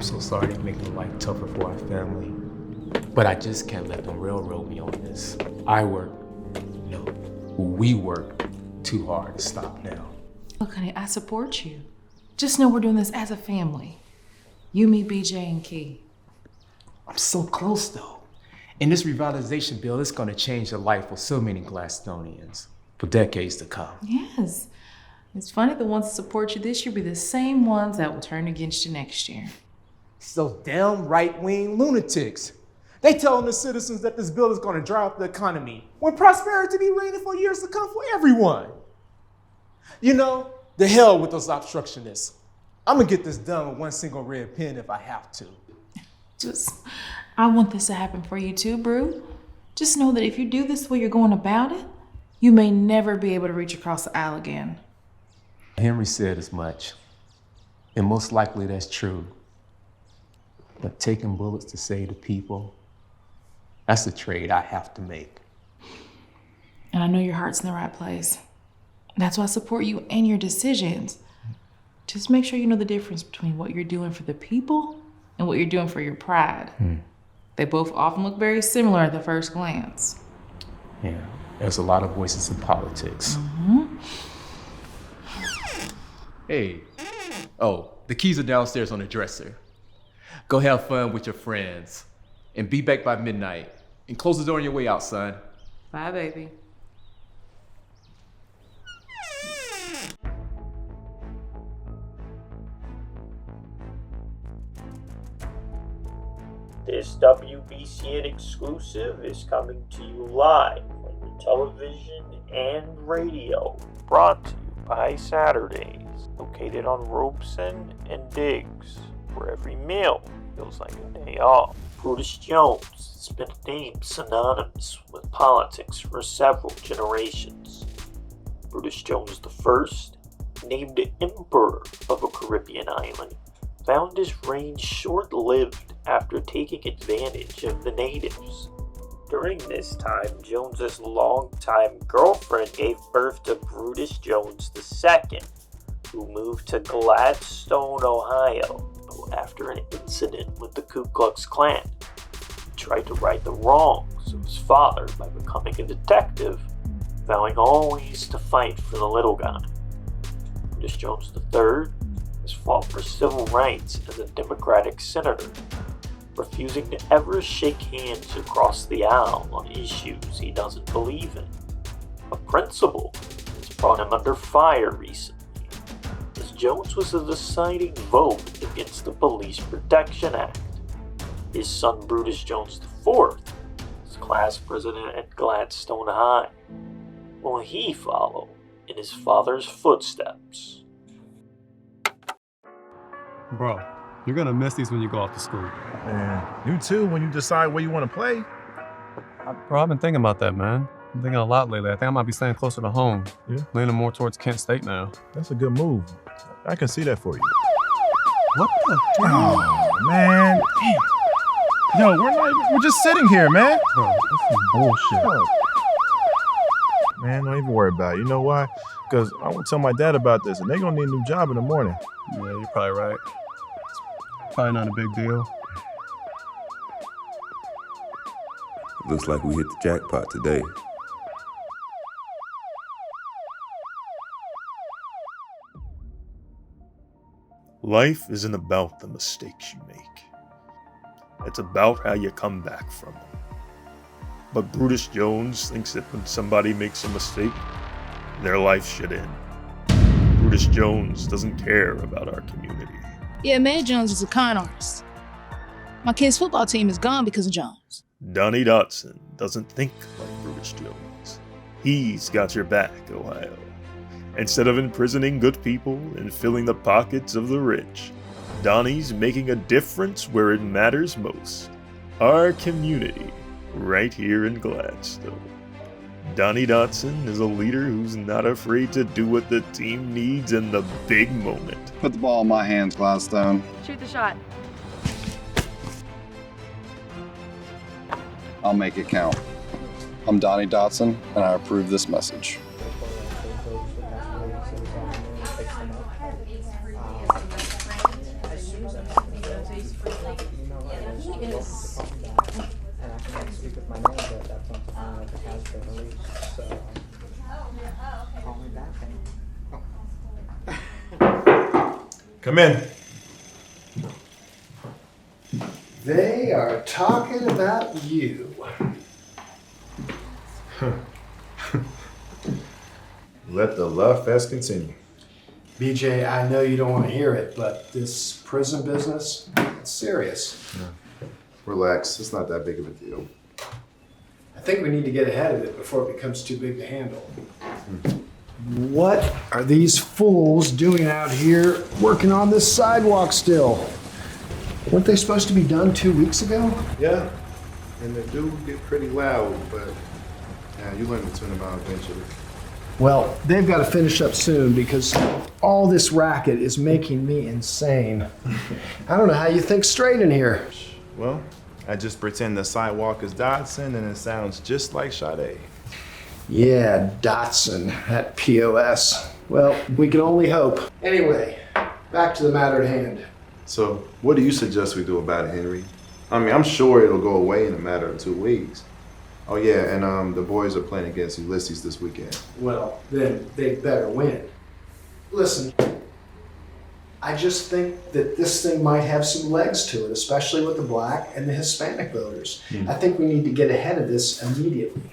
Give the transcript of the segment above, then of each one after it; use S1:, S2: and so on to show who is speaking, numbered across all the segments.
S1: I'm so sorry they're making life tougher for our family. But I just can't let them railroad me on this. We work too hard to stop now.
S2: Look, honey, I support you. Just know we're doing this as a family. You, me, BJ, and Key.
S1: I'm so close, though. And this revitalization bill is gonna change the life of so many Gladstonians for decades to come.
S2: Yes. It's funny the ones that support you this year be the same ones that will turn against you next year.
S1: So damn right-wing lunatics. They telling the citizens that this bill is gonna dry up the economy when prosperity be reigning for years to come for everyone. You know, the hell with those obstructionists. I'm gonna get this done with one single red pen if I have to.
S2: I want this to happen for you too, Brew. Just know that if you do this the way you're going about it, you may never be able to reach across the aisle again.
S1: Henry said as much, and most likely that's true. But taking bullets to save the people, that's a trade I have to make.
S2: And I know your heart's in the right place. That's why I support you and your decisions. Just make sure you know the difference between what you're doing for the people and what you're doing for your pride. They both often look very similar at the first glance.
S1: Yeah, there's a lot of voices in politics. Hey, the keys are downstairs on the dresser. Go have fun with your friends and be back by midnight. And close the door on your way out, son.
S2: Bye, baby.
S3: This WBCN exclusive is coming to you live on your television and radio. Brought to you by Saturdays, located on Robeson and Diggs, where every meal feels like a day off. Brutus Jones has been a name synonymous with politics for several generations. Brutus Jones I, named Emperor of a Caribbean island, found his reign short-lived after taking advantage of the natives. During this time, Jones's longtime girlfriend gave birth to Brutus Jones II, who moved to Gladstone, Ohio, after an incident with the Ku Klux Klan. He tried to right the wrongs of his father by becoming a detective, vowing always to fight for the little guy. Brutus Jones III has fought for civil rights as a Democratic senator, refusing to ever shake hands across the aisle on issues he doesn't believe in. A principle that's brought him under fire recently, as Jones was a deciding vote against the Police Protection Act. His son Brutus Jones IV is class president at Gladstone High. Will he follow in his father's footsteps?
S4: Bro, you're gonna miss these when you go off to school.
S5: Man, you too when you decide where you want to play.
S4: Bro, I've been thinking about that, man. I'm thinking a lot lately. I think I might be staying closer to home.
S5: Yeah.
S4: Leaning more towards Kent State now.
S5: That's a good move. I can see that for you.
S4: What the?
S5: Oh, man. Damn. Yo, we're just sitting here, man.
S4: Bro, this is bullshit.
S5: Yo. Man, don't even worry about it. You know why? Because I want to tell my dad about this, and they're going to need a new job in the morning.
S4: Yeah, you're probably right. It's probably not a big deal.
S6: Looks like we hit the jackpot today.
S7: Life isn't about the mistakes you make. It's about how you come back from them. But Brutus Jones thinks that when somebody makes a mistake, their life should end. Brutus Jones doesn't care about our community.
S8: Yeah, Mayor Jones is a con artist. My kid's football team is gone because of Jones.
S7: Donnie Dotson doesn't think like Brutus Jones. He's got your back, Ohio. Instead of imprisoning good people and filling the pockets of the rich, Donnie's making a difference where it matters most. Our community, right here in Gladstone. Donnie Dotson is a leader who's not afraid to do what the team needs in the big moment.
S9: Put the ball in my hands, Gladstone.
S10: Shoot the shot.
S9: I'll make it count. I'm Donnie Dotson, and I approve this message.
S5: Come in.
S10: They are talking about you.
S5: Let the love fest continue.
S10: BJ, I know you don't want to hear it, but this prison business, it's serious.
S5: Yeah. Relax, it's not that big of a deal.
S10: I think we need to get ahead of it before it becomes too big to handle. What are these fools doing out here working on this sidewalk still? Weren't they supposed to be done 2 weeks ago?
S5: Yeah, and they do get pretty loud, but yeah, you learn to tune them out eventually.
S10: Well, they've got to finish up soon because all this racket is making me insane. I don't know how you think straight in here.
S5: Well, I just pretend the sidewalk is Dodson and it sounds just like Sade.
S10: Yeah, Dotson, that POS. Well, we can only hope. Anyway, back to the matter at hand.
S5: So, what do you suggest we do about it, Henry? I mean, I'm sure it'll go away in a matter of 2 weeks. Oh yeah, and the boys are playing against Ulysses this weekend.
S10: Well, then they better win. Listen, I just think that this thing might have some legs to it, especially with the black and the Hispanic voters. I think we need to get ahead of this immediately.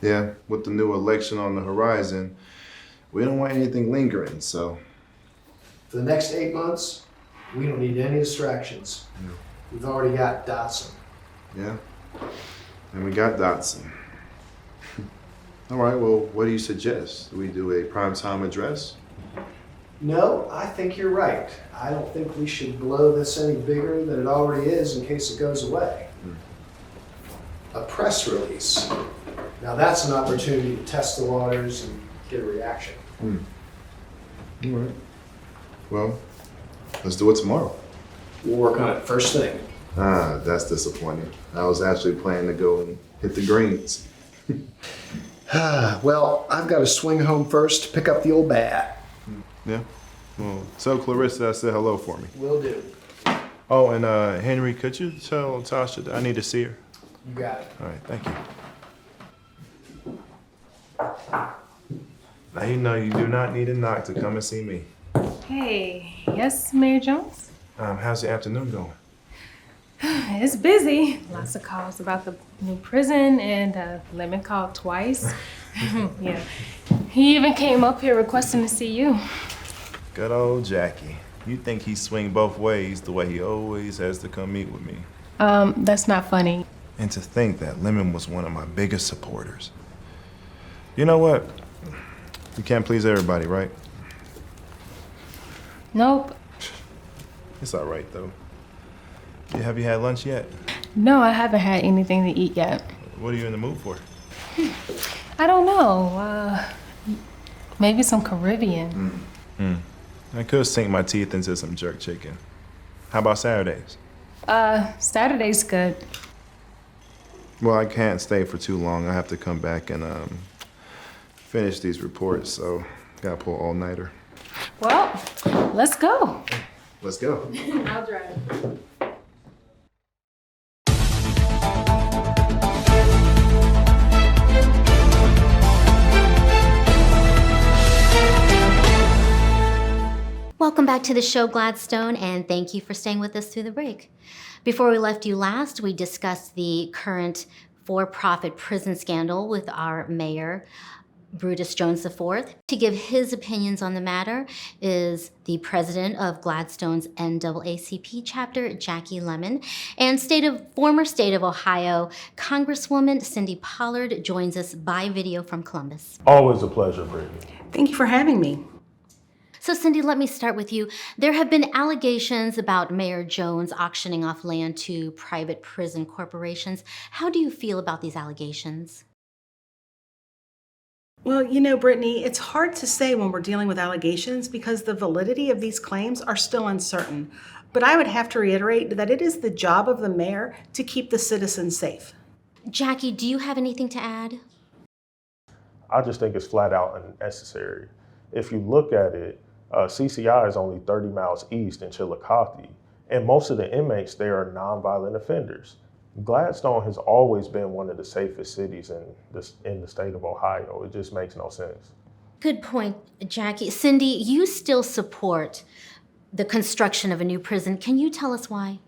S5: Yeah, with the new election on the horizon, we don't want anything lingering, so.
S10: For the next 8 months, we don't need any distractions.
S5: No.
S10: We've already got Dotson.
S5: Yeah, and we got Dotson. All right, well, what do you suggest? Do we do a primetime address?
S10: No, I think you're right. I don't think we should blow this any bigger than it already is in case it goes away. A press release. Now that's an opportunity to test the waters and get a reaction.
S5: All right. Well, let's do it tomorrow.
S10: We'll work on it first thing.
S5: Ah, that's disappointing. I was actually planning to go and hit the greens.
S10: Well, I've got to swing home first to pick up the old bat.
S5: Yeah. Well, tell Clarissa I said hello for me.
S10: Will do.
S5: Oh, and Henry, could you tell Tasha that I need to see her?
S10: You got it.
S5: All right, thank you. Now you know you do not need a knock to come and see me.
S11: Hey, yes, Mayor Jones?
S5: How's your afternoon going?
S11: It's busy. Lots of calls about the new prison, and Lemon called twice. Yeah. He even came up here requesting to see you.
S5: Good old Jackie. You think he swing both ways the way he always has to come meet with me.
S11: That's not funny.
S5: And to think that Lemon was one of my biggest supporters. You know what? You can't please everybody, right?
S11: Nope.
S5: It's all right, though. Yeah, have you had lunch yet?
S11: No, I haven't had anything to eat yet.
S5: What are you in the mood for?
S11: I don't know. Maybe some Caribbean.
S5: I could sink my teeth into some jerk chicken. How about Saturdays?
S11: Saturday's good.
S5: Well, I can't stay for too long. I have to come back and finish these reports, so gotta pull all-nighter.
S11: Well, let's go.
S5: Let's go.
S11: I'll drive.
S12: Welcome back to the show, Gladstone, and thank you for staying with us through the break. Before we left you last, we discussed the current for-profit prison scandal with our mayor, Brutus Jones IV. To give his opinions on the matter is the president of Gladstone's NAACP chapter, Jackie Lemon, and former state of Ohio Congresswoman Cindy Pollard joins us by video from Columbus.
S13: Always a pleasure, Brittany.
S14: Thank you for having me.
S12: So Cindy, let me start with you. There have been allegations about Mayor Jones auctioning off land to private prison corporations. How do you feel about these allegations?
S14: Well, you know, Brittany, it's hard to say when we're dealing with allegations because the validity of these claims are still uncertain. But I would have to reiterate that it is the job of the mayor to keep the citizens safe.
S12: Jackie, do you have anything to add?
S13: I just think it's flat out unnecessary. If you look at it, CCI is only 30 miles east in Chillicothe, and most of the inmates there are nonviolent offenders. Gladstone has always been one of the safest cities in the state of Ohio. It just makes no sense.
S12: Good point, Jackie. Cindy, you still support the construction of a new prison. Can you tell us why?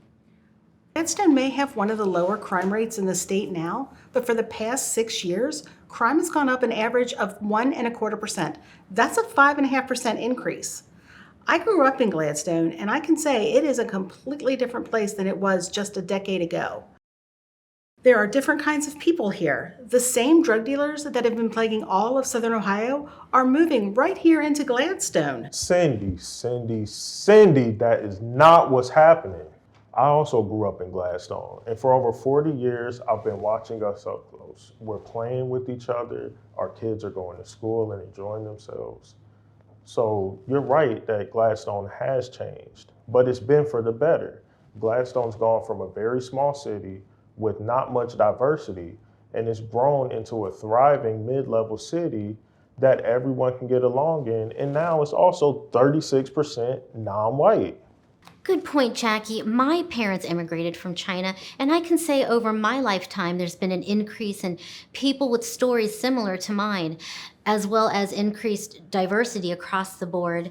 S14: Gladstone may have one of the lower crime rates in the state now, but for the past 6 years, crime has gone up an average of 1.25%. That's a 5.5% increase. I grew up in Gladstone, and I can say it is a completely different place than it was just a decade ago. There are different kinds of people here. The same drug dealers that have been plaguing all of Southern Ohio are moving right here into Gladstone.
S13: Cindy, that is not what's happening. I also grew up in Gladstone, and for over 40 years, I've been watching us up close. We're playing with each other, our kids are going to school and enjoying themselves. So you're right that Gladstone has changed, but it's been for the better. Gladstone's gone from a very small city with not much diversity, and it's grown into a thriving mid-level city that everyone can get along in, and now it's also 36% non-white.
S12: Good point, Jackie. My parents immigrated from China, and I can say over my lifetime there's been an increase in people with stories similar to mine, as well as increased diversity across the board.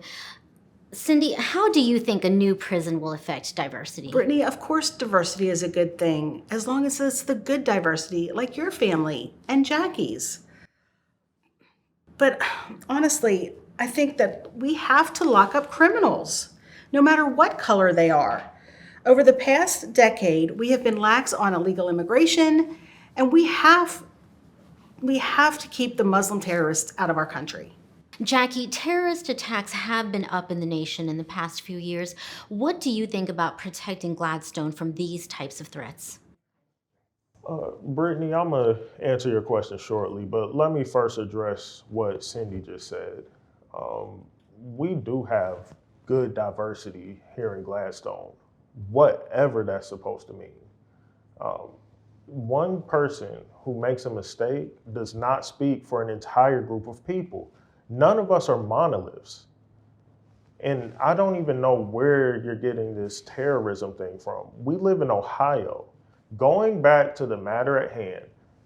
S12: Cindy, how do you think a new prison will affect diversity?
S14: Brittany, of course diversity is a good thing, as long as it's the good diversity, like your family and Jackie's. But honestly, I think that we have to lock up criminals, no matter what color they are. Over the past decade, we have been lax on illegal immigration, and we have to keep the Muslim terrorists out of our country.
S12: Jackie, terrorist attacks have been up in the nation in the past few years. What do you think about protecting Gladstone from these types of threats?
S13: Brittany, I'm going to answer your question shortly, but let me first address what Cindy just said. We do have good diversity here in Gladstone, whatever that's supposed to mean. One person who makes a mistake does not speak for an entire group of people. None of us are monoliths. And I don't even know where you're getting this terrorism thing from. We live in Ohio. Going back to the matter at hand,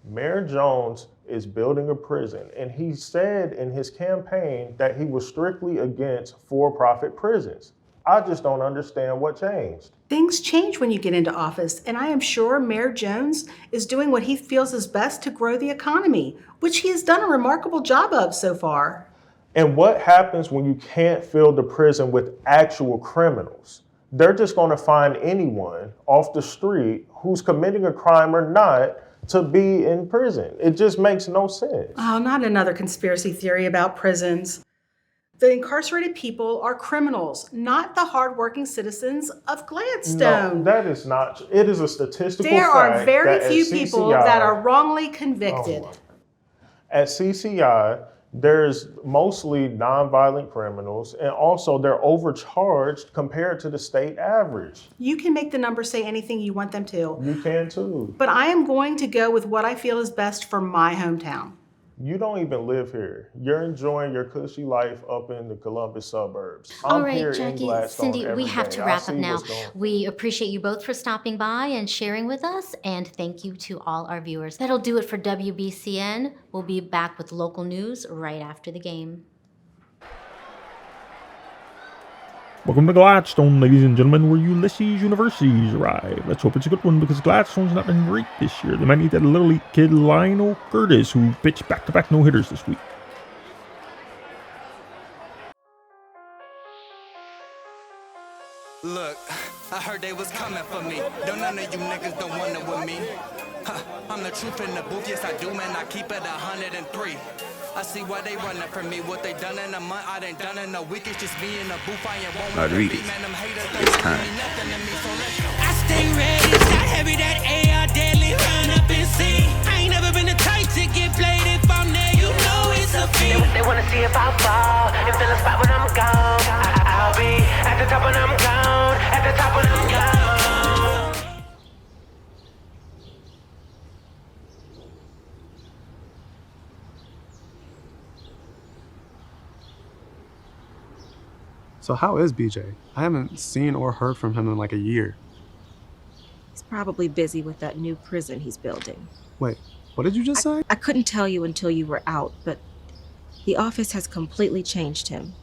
S13: Mayor Jones is building a prison, and he said in his campaign that he was strictly against for-profit prisons. I just don't understand what changed.
S14: Things change when you get into office, and I am sure Mayor Jones is doing what he feels is best to grow the economy, which he has done a remarkable job of so far.
S13: And what happens when you can't fill the prison with actual criminals? They're just going to find anyone off the street who's committing a crime or not to be in prison. It just makes no sense.
S14: Oh, not another conspiracy theory about prisons. The incarcerated people are criminals, not the hardworking citizens of Gladstone.
S13: No, that is not. It is a statistical fact.
S14: There are very
S13: that
S14: few people that are wrongly convicted.
S13: At CCI, there's mostly nonviolent criminals, and also they're overcharged compared to the state average.
S14: You can make the numbers say anything you want them to.
S13: You can too.
S14: But I am going to go with what I feel is best for my hometown.
S13: You don't even live here. You're enjoying your cushy life up in the Columbus suburbs.
S12: All right, Jackie, Cindy, we have to wrap up now. We appreciate you both for stopping by and sharing with us, and thank you to all our viewers. That'll do it for WBCN. We'll be back with local news right after the game.
S7: Welcome to Gladstone, ladies and gentlemen, where Ulysses University's arrived. Let's hope it's a good one, because Gladstone's not been great this year. They might need that little league kid Lionel Curtis, who pitched back-to-back no-hitters this week.
S15: Look, I heard they was coming for me. Don't none of you niggas don't want it with me. I'm the truth in the booth, yes I do, man, I keep it 103. I see why they running from me. What they done in a month, I done done in a week. It's just me in the booth, I ain't won't
S6: Rodriguez, it's time.
S15: I stay ready, shot heavy, that AR deadly, run up and see. I ain't never been the type to get played. If I'm there, you know it's a fee. They wanna see if I fall and feel a spot when I'm gone. I'll be at the top when I'm gone, at the top when I'm gone.
S4: So how is BJ? I haven't seen or heard from him in like a year.
S16: He's probably busy with that new prison he's building.
S4: Wait, what did you just say?
S16: I couldn't tell you until you were out, but the office has completely changed him.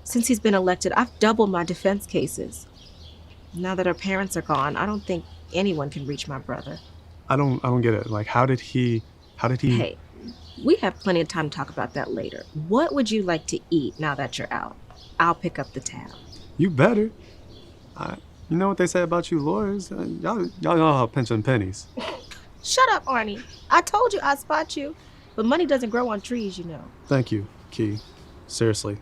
S16: Since he's been elected, I've doubled my defense cases. Now that our parents are gone, I don't think anyone can reach my brother.
S4: I don't get it. Like, how did he?
S16: Hey, we have plenty of time to talk about that later. What would you like to eat now that you're out? I'll pick up the tab.
S4: You better. You know what they say about you lawyers? Y'all know how pinching pennies.
S16: Shut up, Arnie. I told you I'd spot you. But money doesn't grow on trees, you know.
S4: Thank you, Key. Seriously.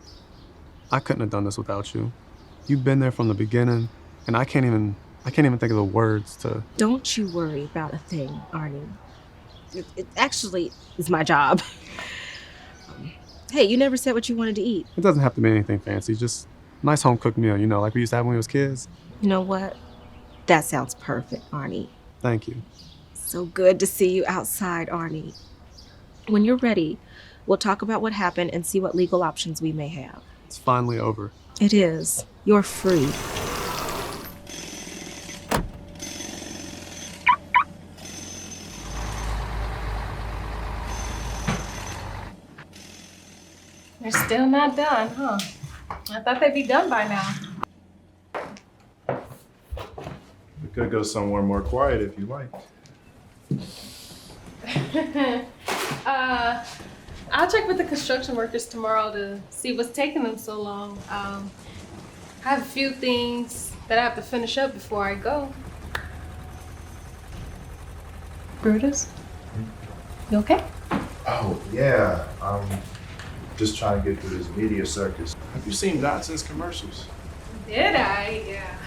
S4: I couldn't have done this without you. You've been there from the beginning, and I can't even think of the words to...
S16: Don't you worry about a thing, Arnie. It actually is my job. Hey, you never said what you wanted to eat.
S4: It doesn't have to be anything fancy, just a nice home-cooked meal, you know, like we used to have when we was kids.
S16: You know what? That sounds perfect, Arnie.
S4: Thank you.
S16: So good to see you outside, Arnie. When you're ready, we'll talk about what happened and see what legal options we may have.
S4: It's finally over.
S16: It is. You're free.
S11: They're still not done, huh? I thought they'd be done by now.
S5: We could go somewhere more quiet if you like.
S11: I'll check with the construction workers tomorrow to see what's taking them so long. I have a few things that I have to finish up before I go. Brutus? You okay?
S5: Oh, yeah. Just trying to get through this media circus. Have you seen Dotson's commercials?
S11: Did I? Yeah.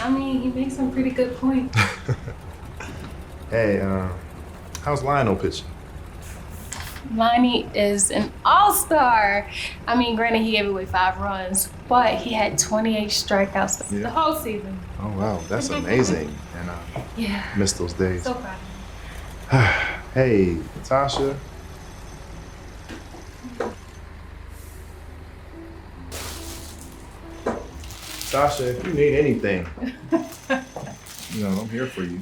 S11: I mean, he makes some pretty good points.
S5: Hey, how's Lionel pitching?
S11: Lonnie is an all-star. I mean, granted, he gave away 5 runs, but he had 28 strikeouts the whole season.
S5: Oh, wow. That's amazing. And
S11: Yeah.
S5: missed those days.
S11: So proud.
S5: Hey, Natasha. Sasha, if you need anything, you know, I'm here for you.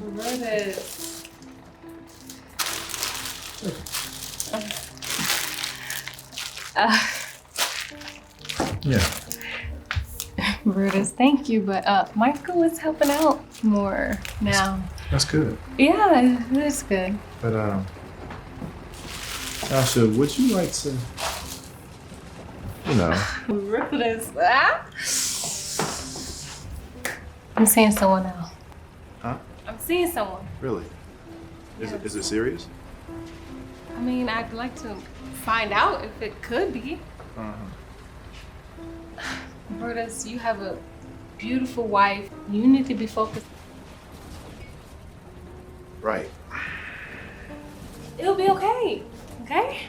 S5: Yeah.
S11: Brutus, thank you, but Michael is helping out more now.
S5: That's good.
S11: Yeah, that's good.
S5: But Sasha, would you like to, you know?
S11: Brutus, I'm seeing someone now.
S5: Huh?
S11: I'm seeing someone.
S5: Really? Is it serious?
S11: I mean, I'd like to find out if it could be. Brutus, you have a beautiful wife. You need to be focused.
S5: Right.
S11: It'll be okay, okay?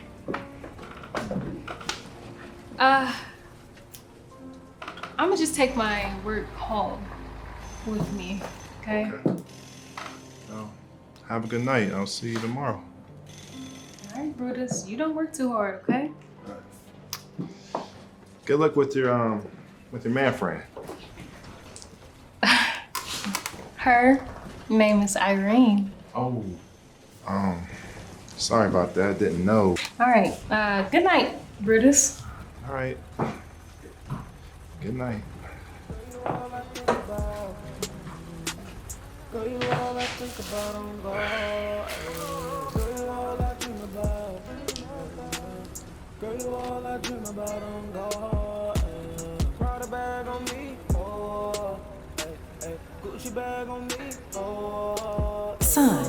S11: I'm gonna just take my work home with me, okay?
S5: Well, have a good night. I'll see you tomorrow.
S11: All right, Brutus, you don't work too hard, okay?
S5: Good luck with your man friend.
S11: Her name is Irene.
S5: Oh. Sorry about that. Didn't know.
S11: All right, good night, Brutus.
S5: All right. Good night.
S2: Son,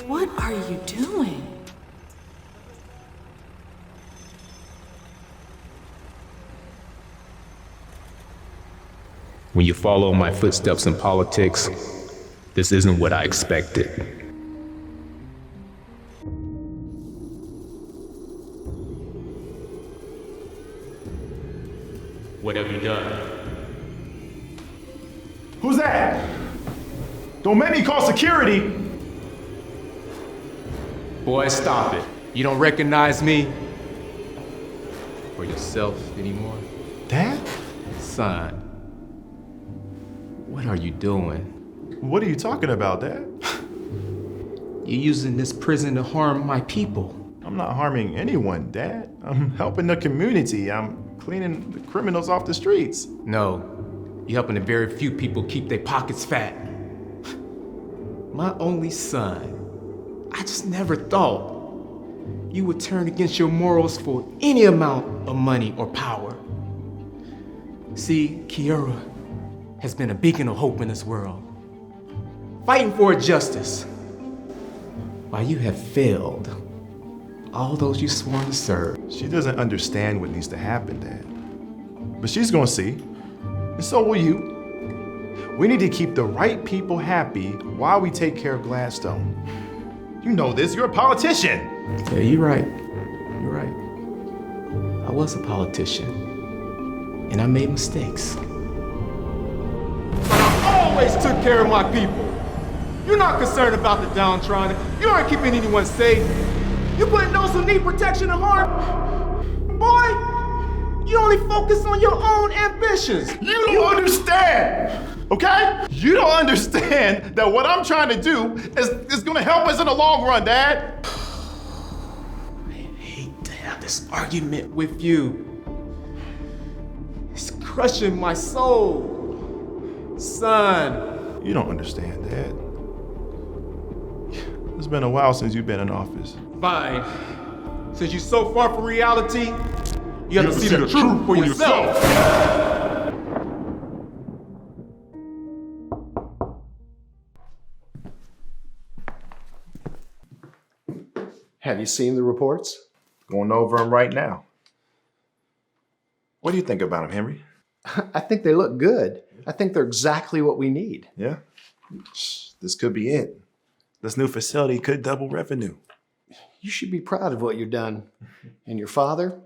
S2: what are you doing?
S17: When you follow my footsteps in politics, this isn't what I expected. What have you done?
S5: Who's that? Don't make me call security.
S1: Boy, stop it. You don't recognize me or yourself anymore?
S5: Dad?
S1: Son, what are you doing?
S5: What are you talking about, Dad?
S1: You're using this prison to harm my people.
S5: I'm not harming anyone, Dad. I'm helping the community. I'm cleaning the criminals off the streets.
S1: No, you're helping a very few people keep their pockets fat. My only son. I just never thought you would turn against your morals for any amount of money or power. See, Kiara has been a beacon of hope in this world, fighting for justice, while you have failed all those you sworn to serve.
S5: She doesn't understand what needs to happen, Dad. But she's gonna see, and so will you. We need to keep the right people happy while we take care of Gladstone. You know this, you're a politician.
S1: Yeah, you're right. You're right. I was a politician, and I made mistakes. But I always took care of my people. You're not concerned about the downtrodden. You aren't keeping anyone safe. You're putting those who need protection in harm. Boy, you only focus on your own ambitions.
S5: You don't understand, okay? You don't understand that what I'm trying to do is gonna help us in the long run, Dad.
S1: I hate to have this argument with you. It's crushing my soul. Son.
S5: You don't understand, Dad. It's been a while since you've been in office.
S1: Fine. Since you're so far from reality, you have to see the truth for yourself.
S10: Have you seen the reports?
S5: Going over them right now. What do you think about them, Henry?
S10: I think they look good. I think they're exactly what we need.
S5: Yeah? This could be it. This new facility could double revenue.
S10: You should be proud of what you've done. And your father,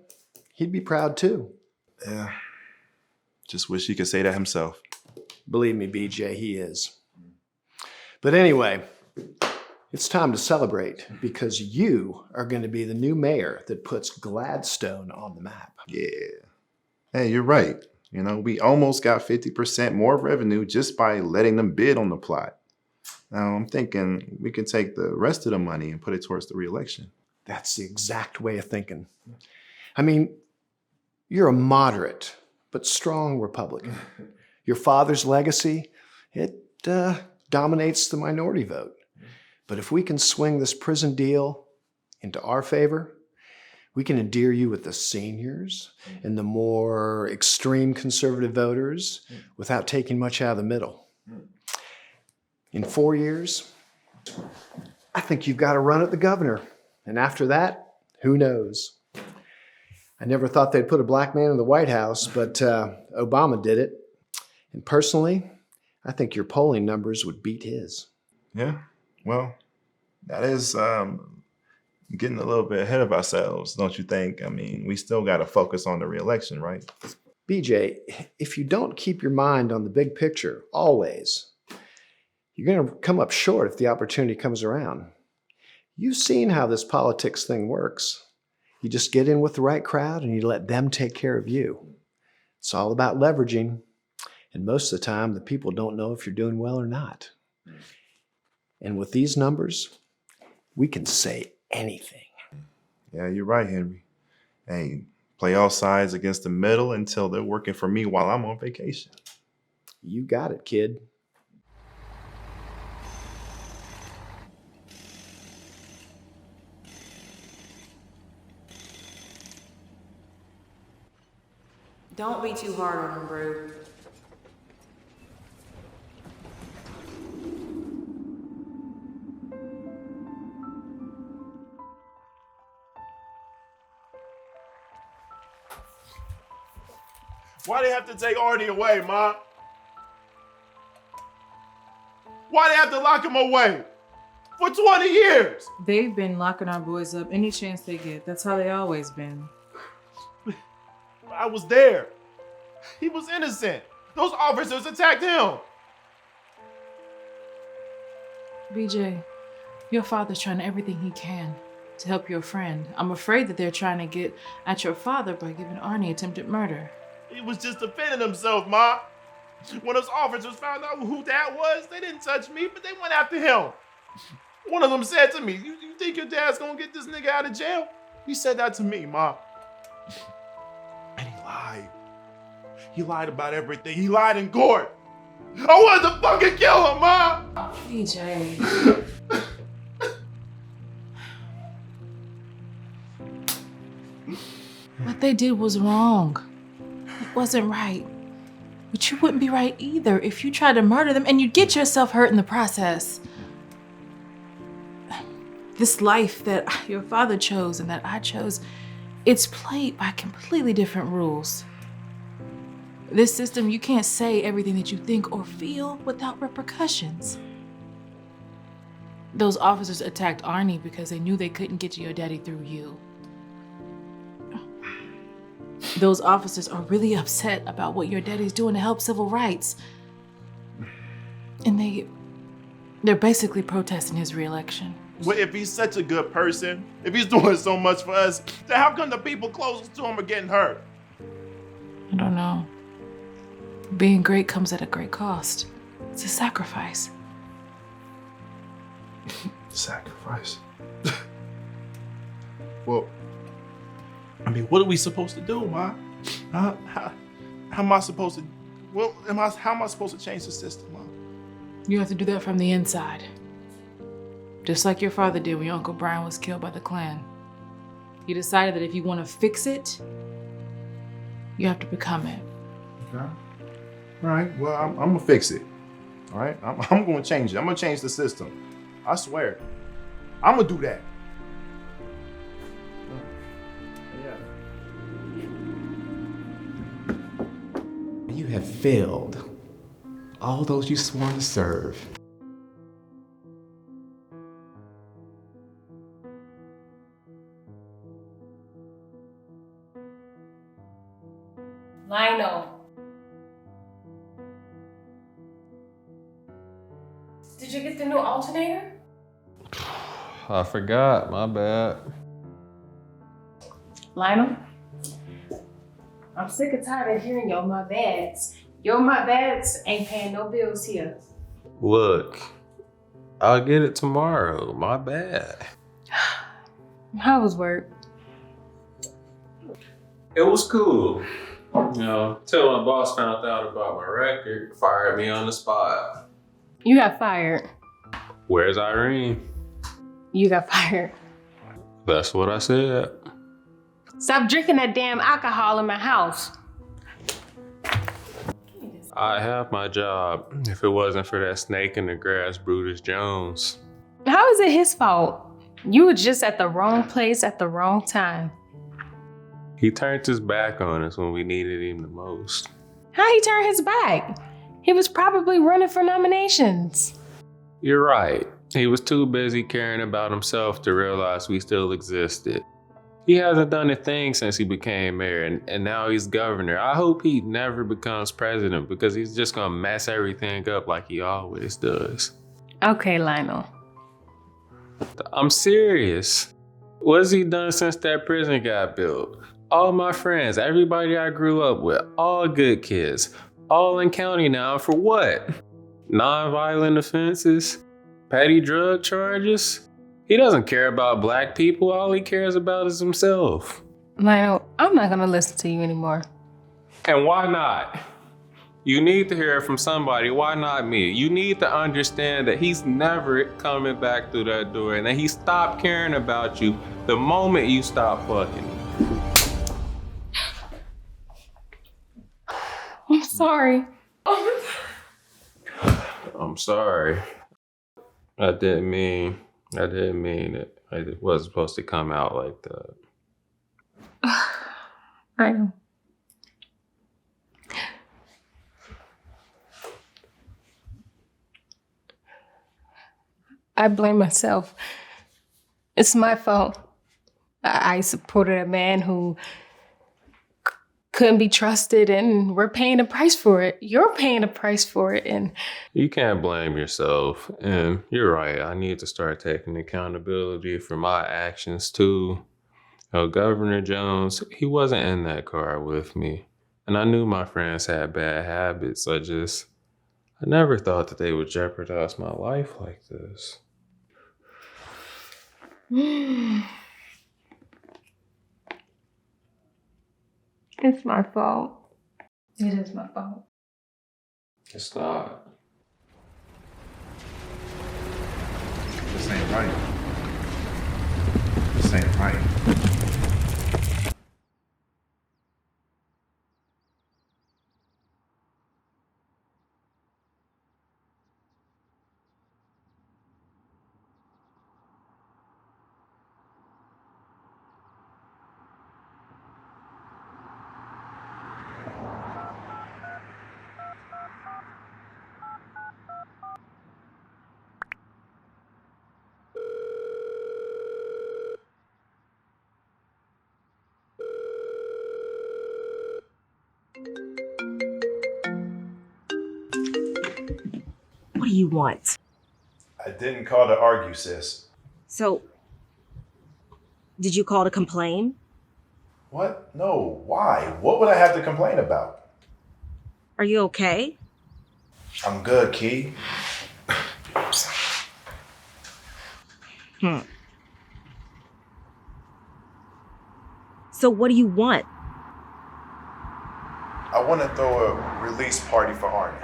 S10: he'd be proud too.
S5: Yeah. Just wish he could say that himself.
S10: Believe me, BJ, he is. But anyway, it's time to celebrate because you are going to be the new mayor that puts Gladstone on the map.
S5: Yeah. Hey, you're right. You know, we almost got 50% more revenue just by letting them bid on the plot. Now, I'm thinking we can take the rest of the money and put it towards the re-election.
S10: That's the exact way of thinking. I mean, you're a moderate but strong Republican. Your father's legacy, it dominates the minority vote. But if we can swing this prison deal into our favor, we can endear you with the seniors and the more extreme conservative voters without taking much out of the middle. In 4 years, I think you've got to run at the governor. And after that, who knows? I never thought they'd put a black man in the White House, but Obama did it. And personally, I think your polling numbers would beat his.
S5: Yeah, well, that is getting a little bit ahead of ourselves, don't you think? I mean, we still got to focus on the re-election, right?
S10: BJ, if you don't keep your mind on the big picture, always, you're going to come up short if the opportunity comes around. You've seen how this politics thing works. You just get in with the right crowd and you let them take care of you. It's all about leveraging. And most of the time, the people don't know if you're doing well or not. And with these numbers, we can say anything.
S5: Yeah, you're right, Henry. Hey, play all sides against the middle until they're working for me while I'm on vacation.
S10: You got it, kid.
S2: Don't be too hard on him, bro.
S5: Why they have to take Artie away, Ma? Why they have to lock him away? For 20 years!
S2: They've been locking our boys up any chance they get. That's how they always been.
S5: I was there. He was innocent. Those officers attacked him.
S2: BJ, your father's trying everything he can to help your friend. I'm afraid that they're trying to get at your father by giving Arnie attempted murder.
S5: He was just defending himself, Ma. When those officers found out who Dad was, they didn't touch me, but they went after him. One of them said to me, you think your dad's gonna get this nigga out of jail? He said that to me, Ma. And he lied. He lied about everything. He lied in court. I wanted to fucking kill him, Ma!
S2: PJ. What they did was wrong. It wasn't right. But you wouldn't be right either if you tried to murder them and you'd get yourself hurt in the process. This life that your father chose and that I chose, it's played by completely different rules. This system, you can't say everything that you think or feel without repercussions. Those officers attacked Arnie because they knew they couldn't get to your daddy through you. Those officers are really upset about what your daddy's doing to help civil rights. And they're basically protesting his re-election.
S5: Well, if he's such a good person, if he's doing so much for us, then how come the people closest to him are getting hurt?
S2: I don't know. Being great comes at a great cost. It's a sacrifice.
S5: Sacrifice? Well, I mean, what are we supposed to do, Ma? How am I supposed to? Well, how am I supposed to change the system, Ma?
S2: You have to do that from the inside. Just like your father did when your Uncle Brian was killed by the Klan. He decided that if you want to fix it, you have to become it.
S5: Okay. All right. Well, I'm gonna fix it. All right. I'm gonna change it. I'm gonna change the system. I swear. I'm gonna do that.
S1: You have failed all those you sworn to serve.
S11: Lionel. Did you get the new alternator?
S18: I forgot, my bad.
S11: Lionel? I'm sick and tired of hearing yo my bads. Yo my bads ain't paying no bills here.
S18: Look, I'll get it tomorrow, my bad.
S11: How was work?
S18: It was cool. You know, till my boss found out about my record, fired me on the spot.
S11: You got fired.
S18: Where's Irene?
S11: You got fired.
S18: That's what I said.
S11: Stop drinking that damn alcohol in my house.
S18: I have my job if it wasn't for that snake in the grass, TheMayorJones.
S11: How is it his fault? You were just at the wrong place at the wrong time.
S18: He turned his back on us when we needed him the most.
S11: How he turned his back? He was probably running for nominations.
S18: You're right. He was too busy caring about himself to realize we still existed. He hasn't done a thing since he became mayor, and now he's governor. I hope he never becomes president because he's just gonna mess everything up like he always does.
S11: Okay, Lionel.
S18: I'm serious. What's he done since that prison got built? All my friends, everybody I grew up with, all good kids, all in county now for what? Non-violent offenses? Petty drug charges? He doesn't care about black people. All he cares about is himself.
S11: Lionel, I'm not gonna listen to you anymore.
S18: And why not? You need to hear it from somebody. Why not me? You need to understand that he's never coming back through that door and that he stopped caring about you the moment you stopped fucking.
S11: I'm sorry.
S18: I'm sorry. I didn't mean it. It wasn't supposed to come out like that.
S11: I know. I blame myself. It's my fault. I supported a man who couldn't be trusted, and we're paying a price for it. You're paying a price for it, and
S18: you can't blame yourself. And you're right. I need to start taking accountability for my actions too. Governor Jones, he wasn't in that car with me. And I knew my friends had bad habits. I never thought that they would jeopardize my life like this.
S11: It's my fault. It is my fault.
S18: It's not.
S5: This ain't right. This ain't right.
S16: What do you want?
S5: I didn't call to argue, sis.
S16: So, did you call to complain?
S5: What? No, why? What would I have to complain about?
S16: Are you okay?
S5: I'm good, Key.
S16: So what do you want?
S5: I want to throw a release party for Arnie.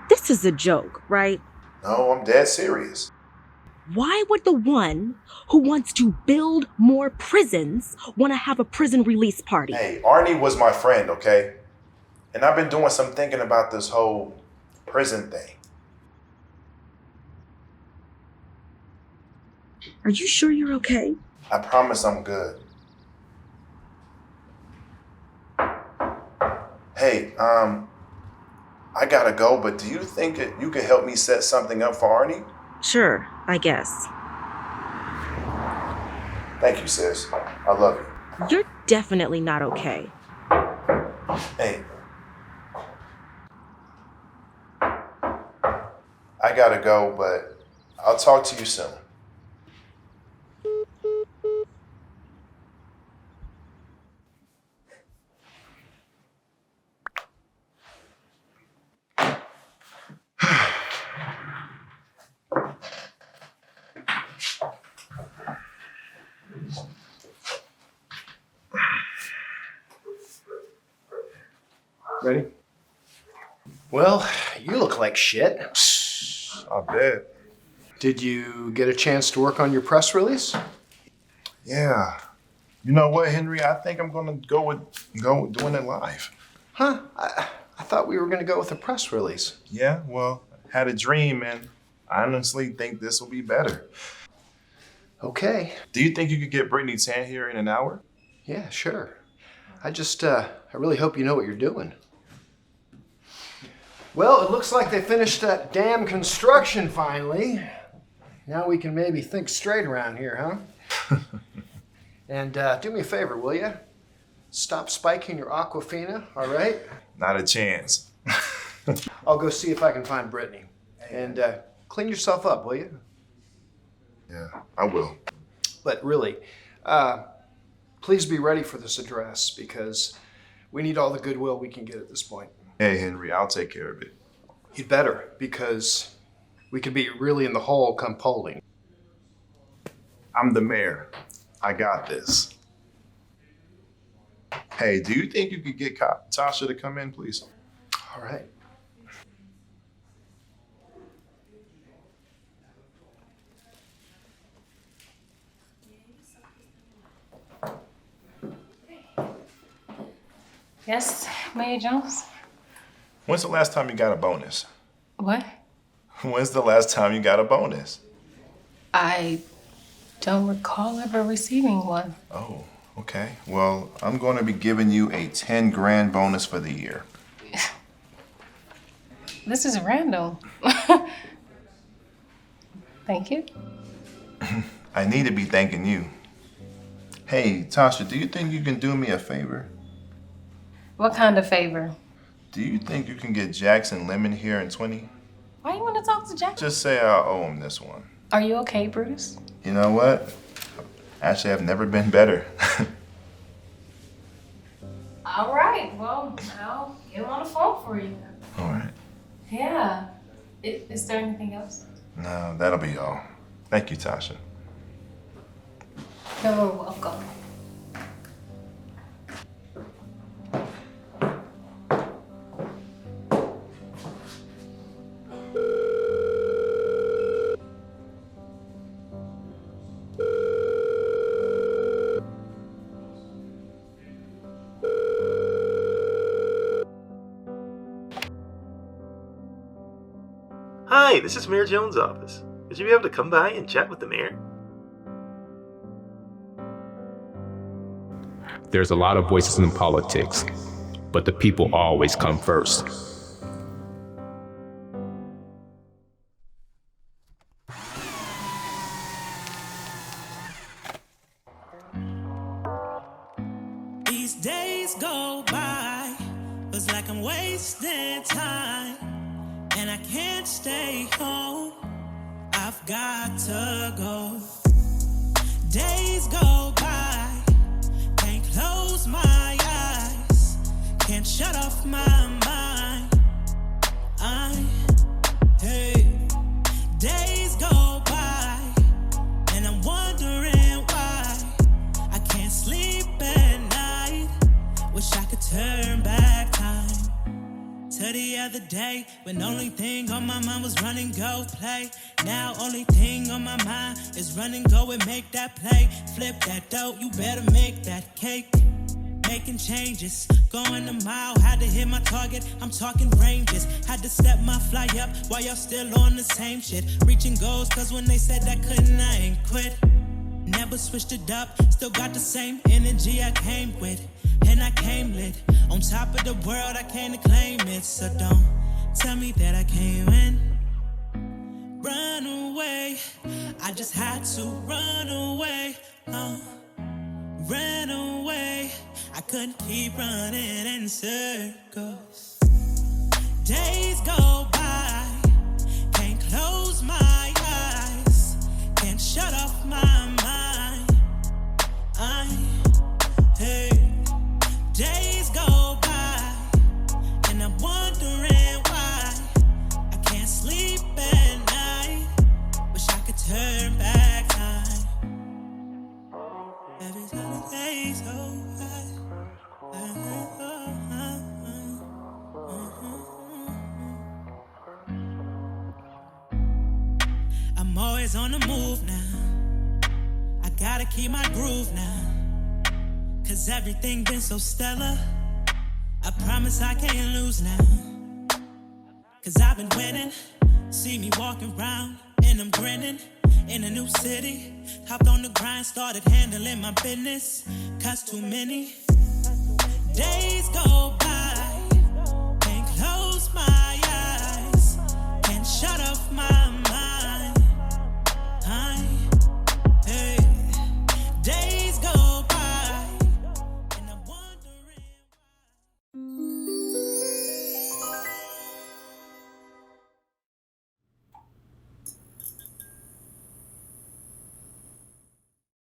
S16: This is a joke, right?
S5: No, I'm dead serious.
S16: Why would the one who wants to build more prisons want to have a prison release party?
S5: Hey, Arnie was my friend, okay? And I've been doing some thinking about this whole prison thing.
S16: Are you sure you're okay?
S5: I promise I'm good. Hey, I gotta go, but do you think that you could help me set something up for Arnie?
S16: Sure, I guess.
S5: Thank you, sis. I love you.
S16: You're definitely not okay.
S5: Hey. I gotta go, but I'll talk to you soon.
S10: Ready? Well, you look like shit.
S5: I bet.
S10: Did you get a chance to work on your press release?
S5: Yeah. You know what, Henry? I think I'm gonna go with doing it live.
S10: Huh? I thought we were gonna go with a press release.
S5: Yeah, well, I had a dream, and I honestly think this will be better.
S10: Okay.
S5: Do you think you could get Brittany Tan here in an hour?
S10: Yeah, sure. I really hope you know what you're doing. Well, it looks like they finished that damn construction finally. Now we can maybe think straight around here, huh? And do me a favor, will you? Stop spiking your Aquafina, all right?
S5: Not a chance.
S10: I'll go see if I can find Brittany. And clean yourself up, will you?
S5: Yeah, I will.
S10: But really, please be ready for this address because we need all the goodwill we can get at this point.
S5: Hey, Henry, I'll take care of it.
S10: You'd better, because we could be really in the hole come polling.
S5: I'm the mayor. I got this. Hey, do you think you could get Tasha to come in, please?
S10: All right.
S11: Yes, Mayor Jones?
S5: When's the last time you got a bonus?
S11: What?
S5: When's the last time you got a bonus?
S11: I don't recall ever receiving one.
S5: Oh, okay. Well, I'm going to be giving you a 10 grand bonus for the year.
S11: This is random. Thank you.
S5: I need to be thanking you. Hey, Tasha, do you think you can do me a favor?
S11: What kind of favor?
S5: Do you think you can get Jackson Lemon here in 20?
S11: Why you want to talk to Jack?
S5: Just say I owe him this one.
S11: Are you okay, Bruce?
S5: You know what? Actually, I've never been better.
S11: All right, well, I'll get him on the phone for you.
S5: All right.
S11: Yeah. Is there anything else?
S5: No, that'll be all. Thank you, Tasha.
S11: You're welcome.
S19: Hi, this is Mayor Jones' office. Would you be able to come by and chat with the mayor?
S17: There's a lot of voices in politics, but the people always come first.
S15: These days go by, feels like I'm wasting time, and I can't stay home. I've got to go. Days go by, can't close my eyes, can't shut off my mind. Days go by, and I'm wondering why I can't sleep at night. Wish I could turn back time to the other day when only thing on my mind was run and go play. Now only thing on my mind is run and go and make that play. Flip that dough, you better make that cake. Making changes, going a mile, had to hit my target. I'm talking ranges, had to step my fly up while y'all still on the same shit. Reaching goals, cause when they said I couldn't, I ain't quit. Never switched it up, still got the same energy I came with. And I came lit, on top of the world, I came to claim it. So don't tell me that I can't win. Run away, I just had to run away. Ran away, I couldn't keep running in circles. Days go by, can't close my eyes, can't shut off my mind. Days go by, and I'm wondering why I can't sleep at night. Wish I could turn back time. Every time the days go by. I'm always on the move now. I gotta keep my groove now. Cause everything been so stellar. I promise I can't lose now. Cause I've been winning. See me walking around and I'm grinning. In a new city, hopped on the grind, started handling my business. Cause too many days go by.